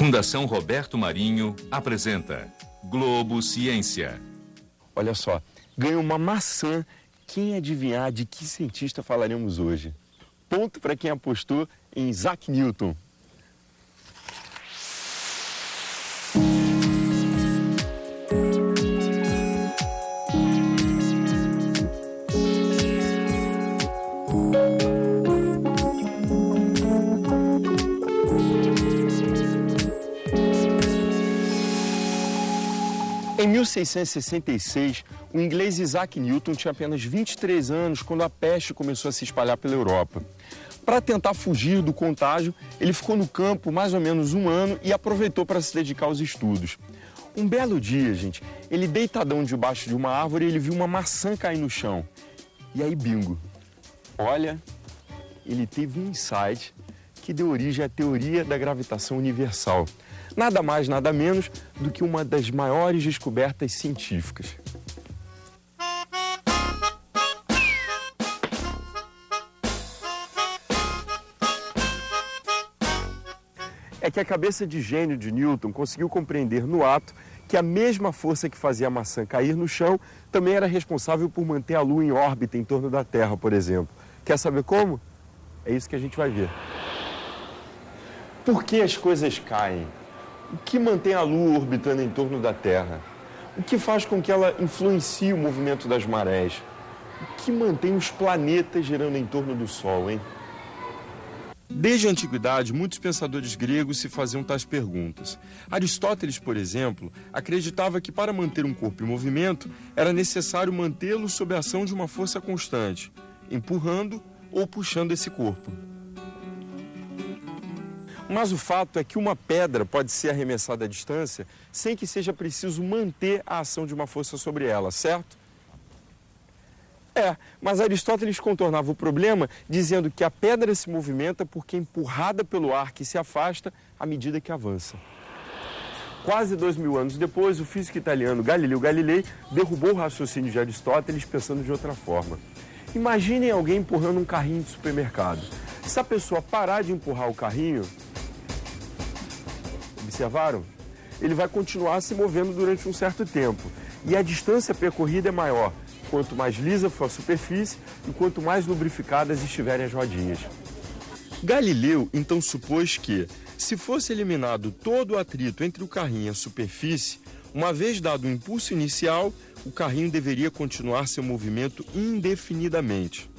Fundação Roberto Marinho apresenta Globo Ciência. Olha só, ganhou uma maçã. Quem adivinhar de que cientista falaremos hoje? Ponto para quem apostou em Isaac Newton. Em 1666, o inglês Isaac Newton tinha apenas 23 anos quando a peste começou a se espalhar pela Europa. Para tentar fugir do contágio, ele ficou no campo mais ou menos um ano e aproveitou para se dedicar aos estudos. Um belo dia, gente, ele deitadão debaixo de uma árvore, ele viu uma maçã cair no chão. E aí, bingo! Olha, ele teve um insight que deu origem à teoria da gravitação universal. Nada mais, nada menos do que uma das maiores descobertas científicas. É que a cabeça de gênio de Newton conseguiu compreender no ato que a mesma força que fazia a maçã cair no chão também era responsável por manter a Lua em órbita em torno da Terra, por exemplo. Quer saber como? É isso que a gente vai ver. Por que as coisas caem? O que mantém a Lua orbitando em torno da Terra? O que faz com que ela influencie o movimento das marés? O que mantém os planetas girando em torno do Sol, hein? Desde a antiguidade, muitos pensadores gregos se faziam tais perguntas. Aristóteles, por exemplo, acreditava que para manter um corpo em movimento era necessário mantê-lo sob a ação de uma força constante, empurrando ou puxando esse corpo. Mas o fato é que uma pedra pode ser arremessada à distância sem que seja preciso manter a ação de uma força sobre ela, certo? Mas Aristóteles contornava o problema dizendo que a pedra se movimenta porque é empurrada pelo ar que se afasta à medida que avança. Quase 2000 anos depois, o físico italiano Galileu Galilei derrubou o raciocínio de Aristóteles pensando de outra forma. Imaginem alguém empurrando um carrinho de supermercado. Se a pessoa parar de empurrar o carrinho, observaram? Ele vai continuar se movendo durante um certo tempo. E a distância percorrida é maior, quanto mais lisa for a superfície e quanto mais lubrificadas estiverem as rodinhas. Galileu então supôs que, se fosse eliminado todo o atrito entre o carrinho e a superfície, uma vez dado o impulso inicial, o carrinho deveria continuar seu movimento indefinidamente.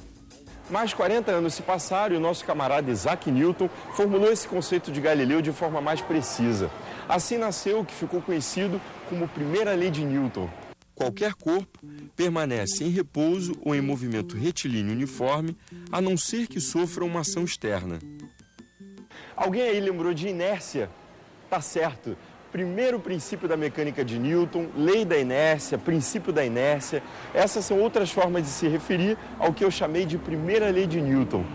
Mais 40 anos se passaram e o nosso camarada Isaac Newton formulou esse conceito de Galileu de forma mais precisa. Assim nasceu o que ficou conhecido como primeira lei de Newton. Qualquer corpo permanece em repouso ou em movimento retilíneo uniforme, a não ser que sofra uma ação externa. Alguém aí lembrou de inércia? Tá certo. Primeiro princípio da mecânica de Newton, lei da inércia, princípio da inércia. Essas são outras formas de se referir ao que eu chamei de primeira lei de Newton.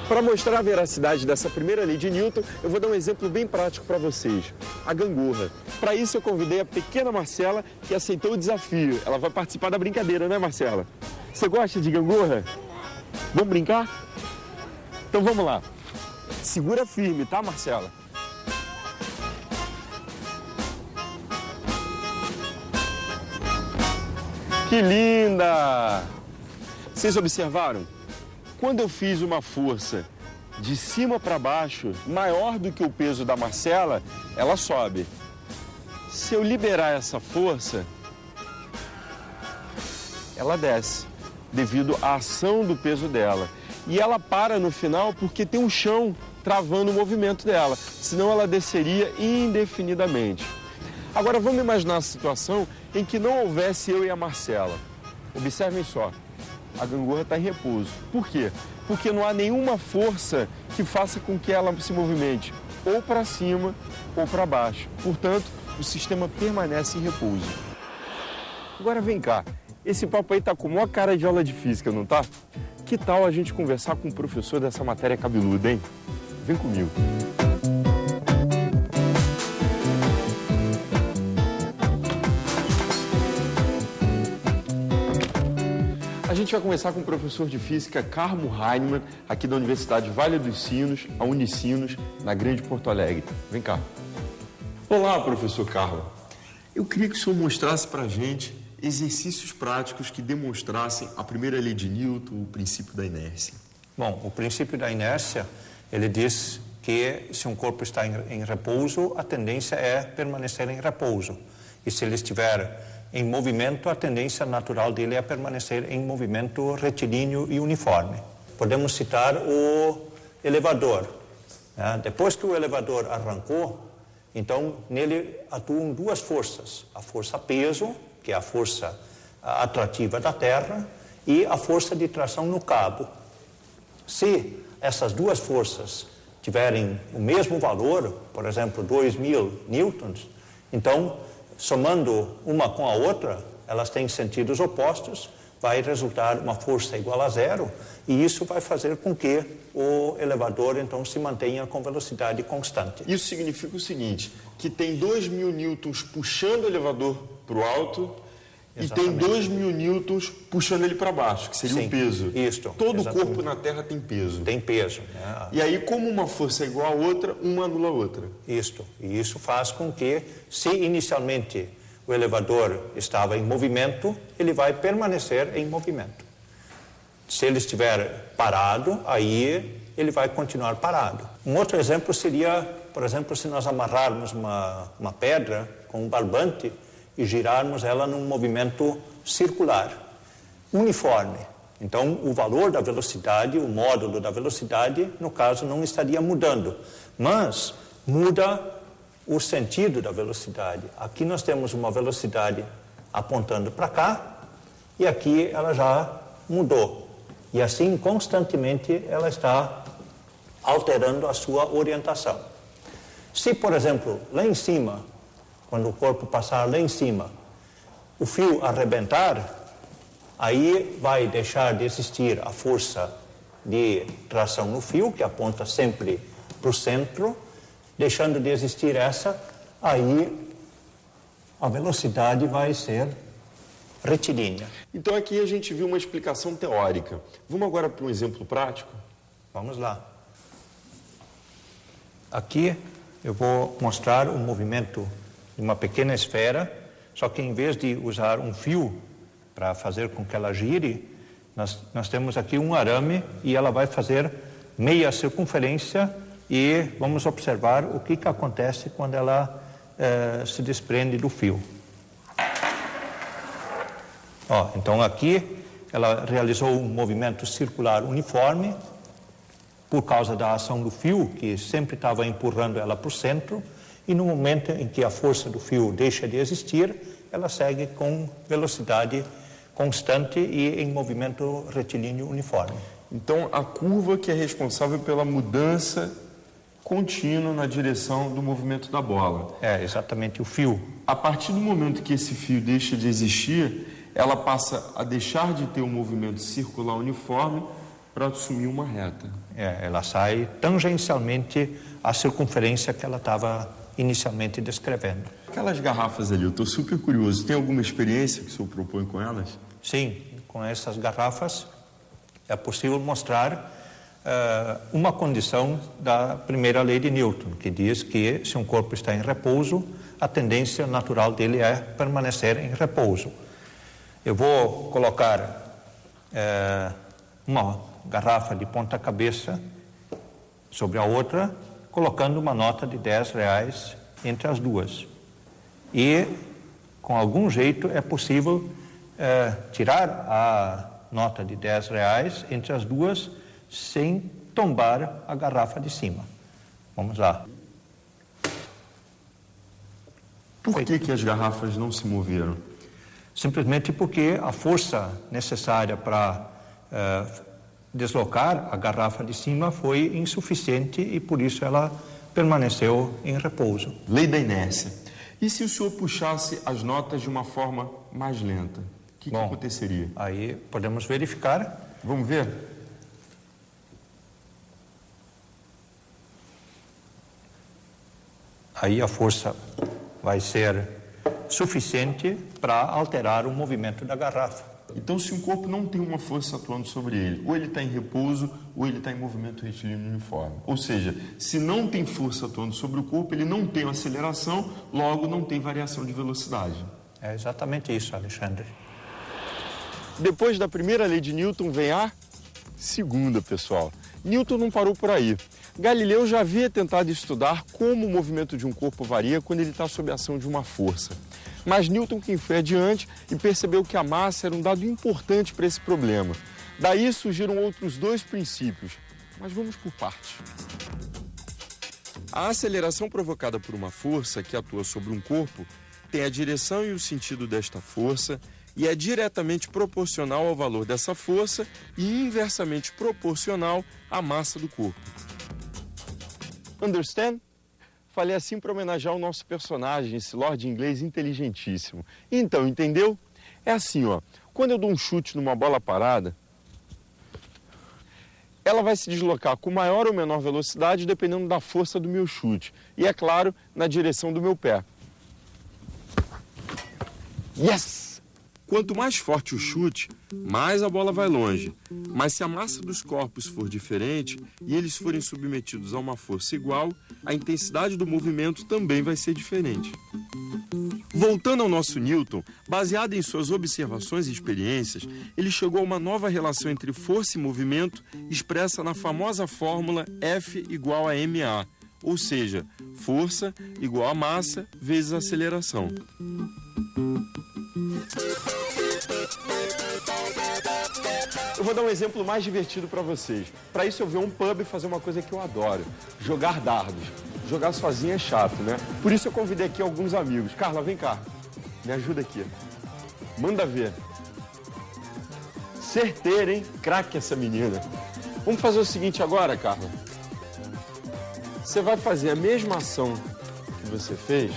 Para mostrar a veracidade dessa primeira lei de Newton, eu vou dar um exemplo bem prático para vocês. A gangorra. Para isso eu convidei a pequena Marcela, que aceitou o desafio. Ela vai participar da brincadeira, né, Marcela? Você gosta de gangorra? Vamos brincar? Então vamos lá. Segura firme, tá, Marcela? Que linda! Vocês observaram? Quando eu fiz uma força de cima para baixo, maior do que o peso da Marcela, ela sobe. Se eu liberar essa força, ela desce, devido à ação do peso dela. E ela para no final porque tem um chão travando o movimento dela, senão ela desceria indefinidamente. Agora vamos imaginar a situação em que não houvesse eu e a Marcela. Observem só, a gangorra está em repouso. Por quê? Porque não há nenhuma força que faça com que ela se movimente ou para cima ou para baixo. Portanto, o sistema permanece em repouso. Agora vem cá, esse papo aí tá com a maior cara de aula de física, não tá? Que tal a gente conversar com o professor dessa matéria cabeluda, hein? Vem comigo. A gente vai começar com o professor de física Carmo Heinemann, aqui da Universidade Vale dos Sinos, a Unicinos, na Grande Porto Alegre. Vem cá. Olá, professor Carlos. Eu queria que o senhor mostrasse para a gente exercícios práticos que demonstrassem a primeira lei de Newton, o princípio da inércia. Bom, o princípio da inércia, ele diz que se um corpo está em repouso, a tendência é permanecer em repouso. E se ele estiver em movimento, a tendência natural dele é permanecer em movimento retilíneo e uniforme. Podemos citar o elevador. Depois que o elevador arrancou, então nele atuam duas forças. A força peso, que é a força atrativa da Terra, e a força de tração no cabo. Se essas duas forças tiverem o mesmo valor, por exemplo, 2.000 newtons, então, somando uma com a outra, elas têm sentidos opostos, vai resultar uma força igual a zero, e isso vai fazer com que o elevador, então, se mantenha com velocidade constante. Isso significa o seguinte, que tem 2.000 newtons puxando o elevador para o alto, exatamente, e tem 2.000 newtons puxando ele para baixo, que seria o peso. Isto. Todo exatamente. corpo na Terra tem peso. Tem peso. E aí, como uma força é igual a outra, uma anula a outra. Isto. E isso faz com que, se inicialmente o elevador estava em movimento, ele vai permanecer em movimento. Se ele estiver parado, aí ele vai continuar parado. Um outro exemplo seria, por exemplo, se nós amarrarmos uma pedra com um barbante e girarmos ela num movimento circular, uniforme. Então, o valor da velocidade, o módulo da velocidade, no caso, não estaria mudando, mas muda o sentido da velocidade. Aqui nós temos uma velocidade apontando para cá e aqui ela já mudou. E assim, constantemente, ela está alterando a sua orientação. Se, por exemplo, lá em cima, quando o corpo passar lá em cima, o fio arrebentar, aí vai deixar de existir a força de tração no fio, que aponta sempre para o centro. Deixando de existir essa, aí a velocidade vai ser retilínea. Então aqui a gente viu uma explicação teórica. Vamos agora para um exemplo prático? Vamos lá. Aqui eu vou mostrar o movimento de uma pequena esfera, só que em vez de usar um fio para fazer com que ela gire, nós temos aqui um arame e ela vai fazer meia circunferência e vamos observar o que acontece quando ela se desprende do fio. Então aqui ela realizou um movimento circular uniforme por causa da ação do fio, que sempre estava empurrando ela para o centro, e no momento em que a força do fio deixa de existir, ela segue com velocidade constante e em movimento retilíneo uniforme. Então, a curva que é responsável pela mudança contínua na direção do movimento da bola. É, exatamente, o fio. A partir do momento que esse fio deixa de existir, ela passa a deixar de ter um movimento circular uniforme para assumir uma reta. Ela sai tangencialmente à circunferência que ela estava inicialmente descrevendo. Aquelas garrafas ali, eu estou super curioso. Tem alguma experiência que o senhor propõe com elas? Sim, com essas garrafas é possível mostrar uma condição da primeira lei de Newton, que diz que se um corpo está em repouso, a tendência natural dele é permanecer em repouso. Eu vou colocar uma garrafa de ponta cabeça sobre a outra, colocando uma nota de R$10 entre as duas. E, com algum jeito, é possível tirar a nota de R$10 entre as duas sem tombar a garrafa de cima. Vamos lá. Por que as garrafas não se moveram? Simplesmente porque a força necessária para deslocar a garrafa de cima foi insuficiente e por isso ela permaneceu em repouso. Lei da inércia. E se o senhor puxasse as notas de uma forma mais lenta? O que aconteceria? Aí podemos verificar. Vamos ver? Aí a força vai ser suficiente para alterar o movimento da garrafa. Então, se um corpo não tem uma força atuando sobre ele, ou ele está em repouso, ou ele está em movimento retilíneo uniforme. Ou seja, se não tem força atuando sobre o corpo, ele não tem aceleração, logo não tem variação de velocidade. É exatamente isso, Alexandre. Depois da primeira lei de Newton vem a segunda, pessoal. Newton não parou por aí. Galileu já havia tentado estudar como o movimento de um corpo varia quando ele está sob a ação de uma força. Mas Newton quem foi adiante e percebeu que a massa era um dado importante para esse problema. Daí surgiram outros dois princípios, mas vamos por partes. A aceleração provocada por uma força que atua sobre um corpo tem a direção e o sentido desta força e é diretamente proporcional ao valor dessa força e inversamente proporcional à massa do corpo. Understand? Falei assim para homenagear o nosso personagem, esse lord inglês inteligentíssimo. Então, entendeu? É assim, ó. Quando eu dou um chute numa bola parada, ela vai se deslocar com maior ou menor velocidade dependendo da força do meu chute. E, é claro, na direção do meu pé. Yes! Quanto mais forte o chute, mais a bola vai longe. Mas se a massa dos corpos for diferente e eles forem submetidos a uma força igual, a intensidade do movimento também vai ser diferente. Voltando ao nosso Newton, baseado em suas observações e experiências, ele chegou a uma nova relação entre força e movimento expressa na famosa fórmula F igual a ma, ou seja, força igual a massa vezes a aceleração. Eu vou dar um exemplo mais divertido para vocês. Para isso eu vou a um pub e fazer uma coisa que eu adoro, jogar dardos. Jogar sozinho é chato, né? Por isso eu convidei aqui alguns amigos. Carla, vem cá. Me ajuda aqui. Manda ver. Certeira, hein? Craque essa menina. Vamos fazer o seguinte agora, Carla. Você vai fazer a mesma ação que você fez,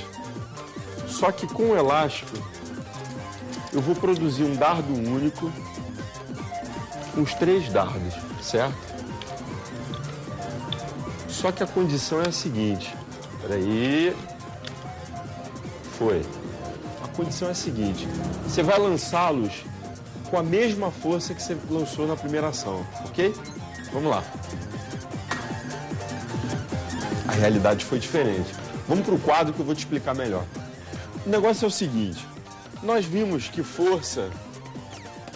só que com o elástico eu vou produzir um dardo único com os 3 dardos, certo? Só que a condição é a seguinte. Peraí. Foi. A condição é a seguinte. Você vai lançá-los com a mesma força que você lançou na primeira ação, ok? Vamos lá. A realidade foi diferente. Vamos para o quadro que eu vou te explicar melhor. O negócio é o seguinte. Nós vimos que força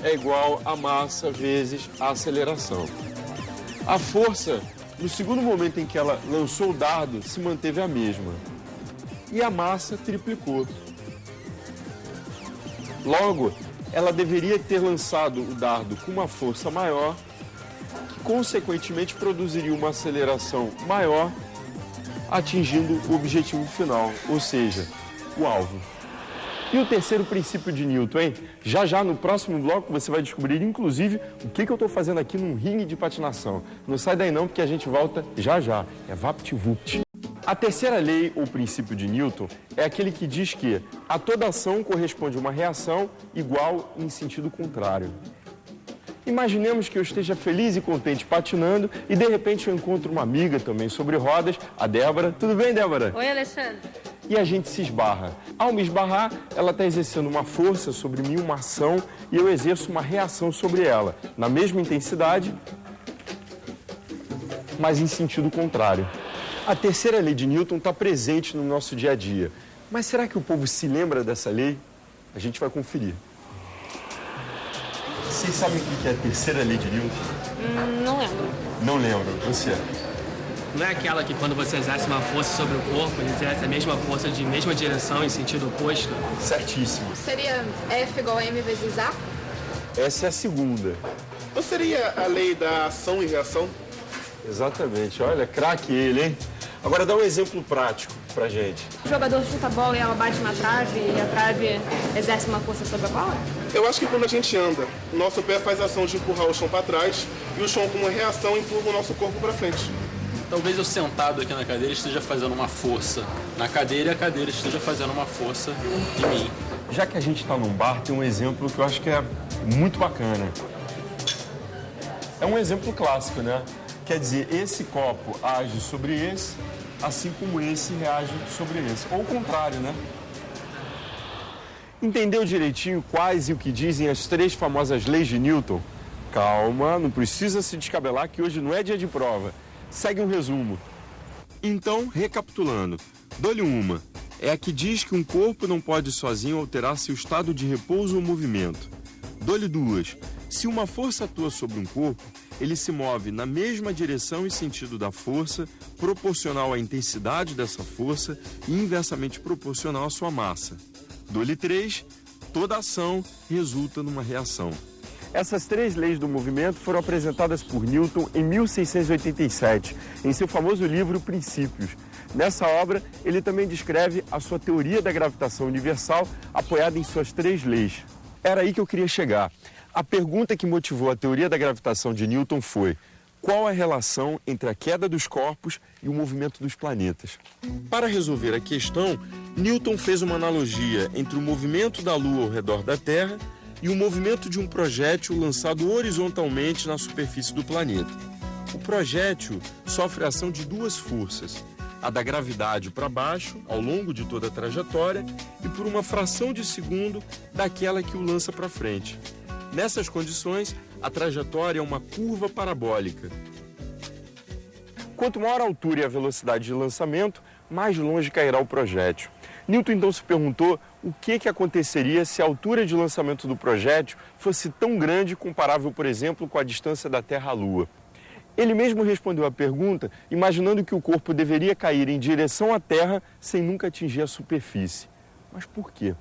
é igual a massa vezes a aceleração. A força, no segundo momento em que ela lançou o dardo, se manteve a mesma. E a massa triplicou. Logo, ela deveria ter lançado o dardo com uma força maior, que consequentemente produziria uma aceleração maior, atingindo o objetivo final, ou seja, o alvo. E o terceiro princípio de Newton, hein? Já no próximo bloco você vai descobrir, inclusive, o que eu estou fazendo aqui num ringue de patinação. Não sai daí não, porque a gente volta já. É vapt-vupt. A terceira lei, ou princípio de Newton, é aquele que diz que a toda ação corresponde uma reação igual em sentido contrário. Imaginemos que eu esteja feliz e contente patinando e, de repente, eu encontro uma amiga também sobre rodas, a Débora. Tudo bem, Débora? Oi, Alexandre. E a gente se esbarra. Ao me esbarrar, ela está exercendo uma força sobre mim, uma ação, e eu exerço uma reação sobre ela, na mesma intensidade, mas em sentido contrário. A terceira lei de Newton está presente no nosso dia a dia. Mas será que o povo se lembra dessa lei? A gente vai conferir. Vocês sabem o que é a terceira lei de Newton? Não lembro. Não lembro. Você? Não é aquela que quando você exerce uma força sobre o corpo, ele exerce a mesma força de mesma direção em sentido oposto? Certíssimo. Seria F igual a M vezes A? Essa é a segunda. Não seria a lei da ação e reação? Exatamente. Olha, craque ele, hein? Agora dá um exemplo prático pra gente. O jogador chuta a bola e ela bate na trave e a trave exerce uma força sobre a bola? Eu acho que quando a gente anda, o nosso pé faz a ação de empurrar o chão para trás e o chão, como reação, empurra o nosso corpo para frente. Talvez eu sentado aqui na cadeira esteja fazendo uma força na cadeira e a cadeira esteja fazendo uma força em mim. Já que a gente está num bar, tem um exemplo que eu acho que é muito bacana. É um exemplo clássico, né? Quer dizer, esse copo age sobre esse, assim como esse reage sobre esse. Ou o contrário, né? Entendeu direitinho quais e o que dizem as 3 famosas leis de Newton? Calma, não precisa se descabelar que hoje não é dia de prova. Segue um resumo. Então, recapitulando, dou-lhe uma. É a que diz que um corpo não pode sozinho alterar seu estado de repouso ou movimento. Dou-lhe 2. Se uma força atua sobre um corpo, ele se move na mesma direção e sentido da força, proporcional à intensidade dessa força e inversamente proporcional à sua massa. Dou-lhe 3. Toda ação resulta numa reação. Essas 3 leis do movimento foram apresentadas por Newton em 1687, em seu famoso livro Princípios. Nessa obra, ele também descreve a sua teoria da gravitação universal, apoiada em suas 3 leis. Era aí que eu queria chegar. A pergunta que motivou a teoria da gravitação de Newton foi: qual a relação entre a queda dos corpos e o movimento dos planetas? Para resolver a questão, Newton fez uma analogia entre o movimento da Lua ao redor da Terra e o movimento de um projétil lançado horizontalmente na superfície do planeta. O projétil sofre a ação de 2 forças, a da gravidade para baixo, ao longo de toda a trajetória, e por uma fração de segundo daquela que o lança para frente. Nessas condições, a trajetória é uma curva parabólica. Quanto maior a altura e a velocidade de lançamento, mais longe cairá o projétil. Newton então se perguntou o que aconteceria se a altura de lançamento do projétil fosse tão grande, comparável, por exemplo, com a distância da Terra à Lua. Ele mesmo respondeu à pergunta, imaginando que o corpo deveria cair em direção à Terra sem nunca atingir a superfície. Mas por quê?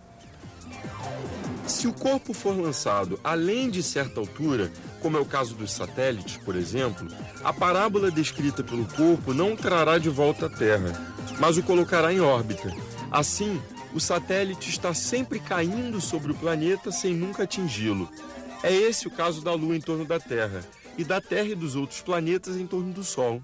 Se o corpo for lançado além de certa altura, como é o caso dos satélites, por exemplo, a parábola descrita pelo corpo não o trará de volta à Terra, mas o colocará em órbita. Assim, o satélite está sempre caindo sobre o planeta sem nunca atingi-lo. É esse o caso da Lua em torno da Terra, e da Terra e dos outros planetas em torno do Sol.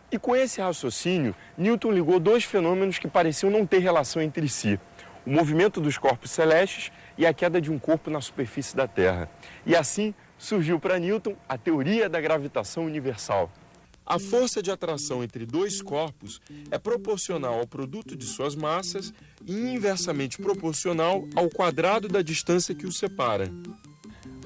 E com esse raciocínio, Newton ligou 2 fenômenos que pareciam não ter relação entre si: o movimento dos corpos celestes e a queda de um corpo na superfície da Terra. E assim surgiu para Newton a teoria da gravitação universal. A força de atração entre 2 corpos é proporcional ao produto de suas massas e inversamente proporcional ao quadrado da distância que os separa.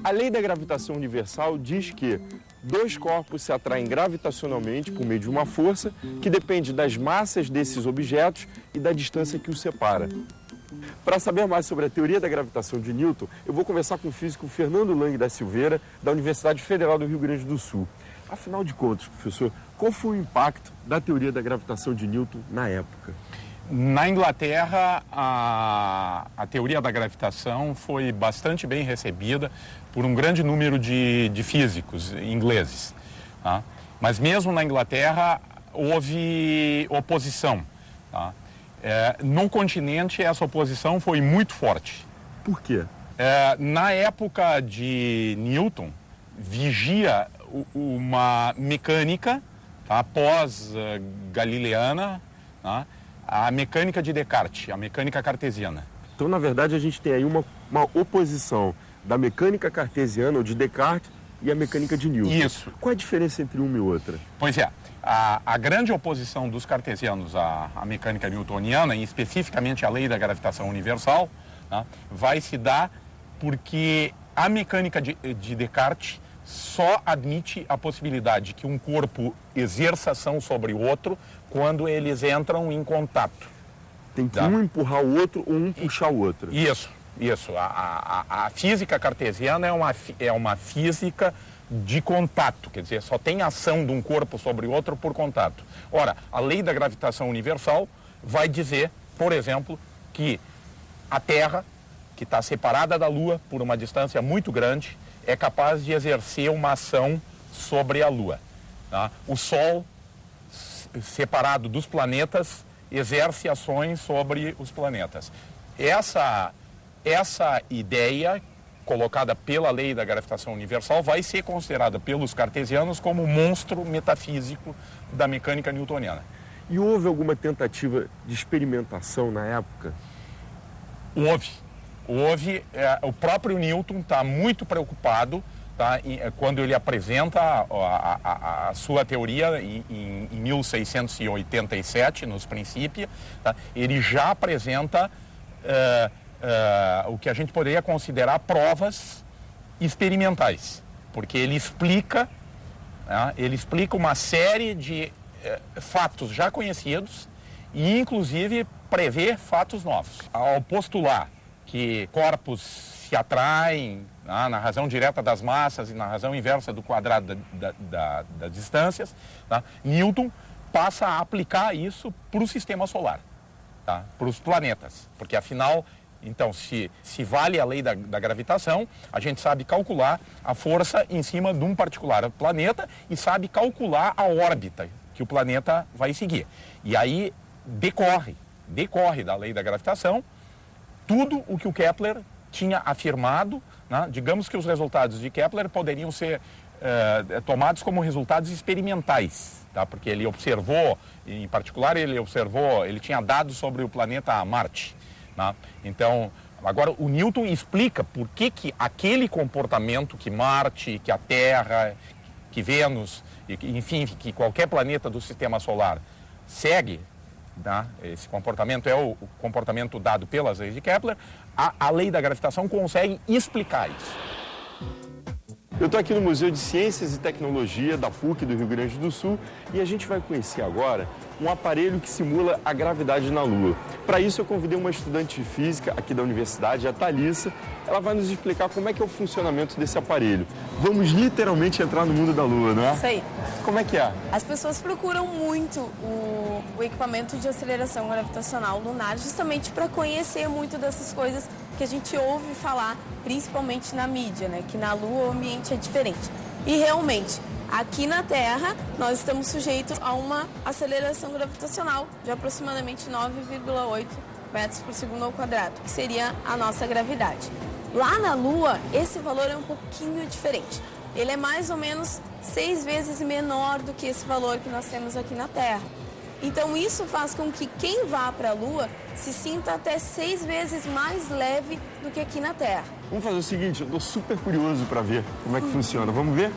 A lei da gravitação universal diz que 2 corpos se atraem gravitacionalmente por meio de uma força que depende das massas desses objetos e da distância que os separa. Para saber mais sobre a teoria da gravitação de Newton, eu vou conversar com o físico Fernando Lang da Silveira, da Universidade Federal do Rio Grande do Sul. Afinal de contas, professor, qual foi o impacto da teoria da gravitação de Newton na época? Na Inglaterra, a teoria da gravitação foi bastante bem recebida por um grande número de físicos ingleses. Tá? Mas mesmo na Inglaterra houve oposição. Tá? No continente, essa oposição foi muito forte. Por quê? Na época de Newton, vigia uma mecânica, tá, pós-galileana, tá, a mecânica de Descartes, a mecânica cartesiana. Então, na verdade, a gente tem aí uma oposição da mecânica cartesiana, ou de Descartes, e a mecânica de Newton. Isso. Qual a diferença entre uma e outra? Pois é, a grande oposição dos cartesianos à mecânica newtoniana, e especificamente à lei da gravitação universal, tá, vai se dar porque a mecânica de Descartes só admite a possibilidade que um corpo exerça ação sobre o outro quando eles entram em contato. Tem que um empurrar o outro ou um puxar o outro. Isso. A física cartesiana é uma física de contato, quer dizer, só tem ação de um corpo sobre o outro por contato. Ora, a lei da gravitação universal vai dizer, por exemplo, que a Terra, que está separada da Lua por uma distância muito grande, é capaz de exercer uma ação sobre a Lua. Tá? O Sol, separado dos planetas, exerce ações sobre os planetas. Essa ideia, colocada pela lei da gravitação universal, vai ser considerada pelos cartesianos como um monstro metafísico da mecânica newtoniana. E houve alguma tentativa de experimentação na época? Houve. O próprio Newton está muito preocupado, tá, quando ele apresenta a sua teoria em 1687, nos Princípios, tá, ele já apresenta o que a gente poderia considerar provas experimentais, porque ele explica uma série de fatos já conhecidos e, inclusive, prevê fatos novos. Ao postular que corpos se atraem na razão direta das massas e na razão inversa do quadrado das distâncias, tá? Newton passa a aplicar isso para o sistema solar, tá? Para os planetas, porque afinal, então, se vale a lei da gravitação, a gente sabe calcular a força em cima de um particular planeta e sabe calcular a órbita que o planeta vai seguir. E aí decorre da lei da gravitação tudo o que o Kepler tinha afirmado, né? Digamos que os resultados de Kepler poderiam ser tomados como resultados experimentais, tá? Porque ele observou, em particular, ele tinha dados sobre o planeta Marte, né? Então, agora o Newton explica por que aquele comportamento que Marte, que a Terra, que Vênus, enfim, que qualquer planeta do sistema solar segue, né? Esse comportamento é o comportamento dado pelas leis de Kepler. A lei da gravitação consegue explicar isso. Eu estou aqui no Museu de Ciências e Tecnologia da PUC do Rio Grande do Sul e a gente vai conhecer agora um aparelho que simula a gravidade na Lua. Para isso eu convidei uma estudante de física aqui da universidade, a Thalissa. Ela vai nos explicar como é que é o funcionamento desse aparelho. Vamos literalmente entrar no mundo da Lua, não é? Isso aí. Como é que é? As pessoas procuram muito o equipamento de aceleração gravitacional lunar justamente para conhecer muito dessas coisas que a gente ouve falar, principalmente na mídia, né? Que na Lua o ambiente é diferente. E realmente, aqui na Terra, nós estamos sujeitos a uma aceleração gravitacional de aproximadamente 9,8 metros por segundo ao quadrado, que seria a nossa gravidade. Lá na Lua, esse valor é um pouquinho diferente. Ele é mais ou menos 6 vezes menor do que esse valor que nós temos aqui na Terra. Então isso faz com que quem vá para a Lua se sinta até 6 vezes mais leve do que aqui na Terra. Vamos fazer o seguinte, eu estou super curioso para ver como é que funciona. Vamos ver?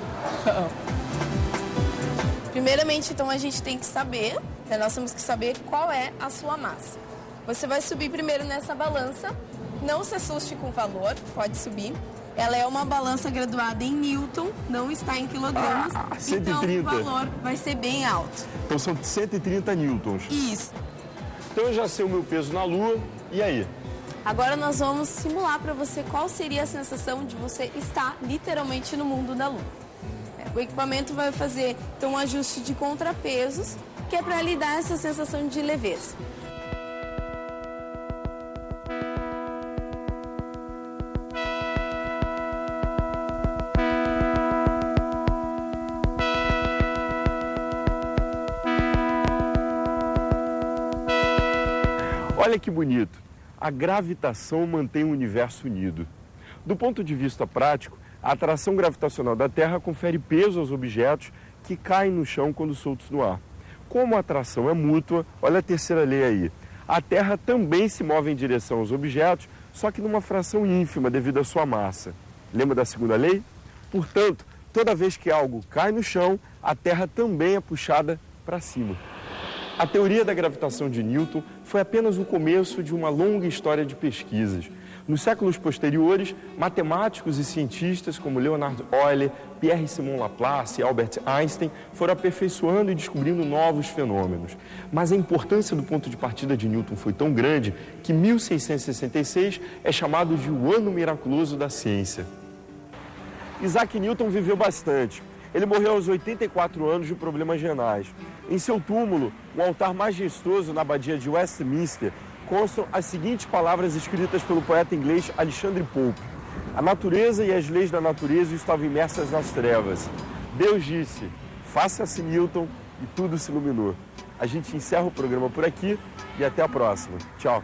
Primeiramente, então, a gente tem que saber, né, nós temos que saber qual é a sua massa. Você vai subir primeiro nessa balança, não se assuste com o valor, pode subir. Ela é uma balança graduada em Newton, não está em quilogramas, 130. Então o valor vai ser bem alto. Então são 130 newtons. Isso. Então eu já sei o meu peso na Lua, e aí? Agora nós vamos simular para você qual seria a sensação de você estar literalmente no mundo da Lua. O equipamento vai fazer então um ajuste de contrapesos, que é para lhe dar essa sensação de leveza. Olha que bonito, a gravitação mantém o universo unido. Do ponto de vista prático, a atração gravitacional da Terra confere peso aos objetos que caem no chão quando soltos no ar. Como a atração é mútua, olha a terceira lei aí, a Terra também se move em direção aos objetos, só que numa fração ínfima devido à sua massa. Lembra da segunda lei? Portanto, toda vez que algo cai no chão, a Terra também é puxada para cima. A teoria da gravitação de Newton foi apenas o começo de uma longa história de pesquisas. Nos séculos posteriores, matemáticos e cientistas como Leonard Euler, Pierre-Simon Laplace e Albert Einstein foram aperfeiçoando e descobrindo novos fenômenos. Mas a importância do ponto de partida de Newton foi tão grande que 1666 é chamado de o ano miraculoso da ciência. Isaac Newton viveu bastante. Ele morreu aos 84 anos de problemas renais. Em seu túmulo, um altar majestoso na abadia de Westminster, constam as seguintes palavras escritas pelo poeta inglês Alexandre Pope. A natureza e as leis da natureza estavam imersas nas trevas. Deus disse, faça-se Newton, e tudo se iluminou. A gente encerra o programa por aqui e até a próxima. Tchau.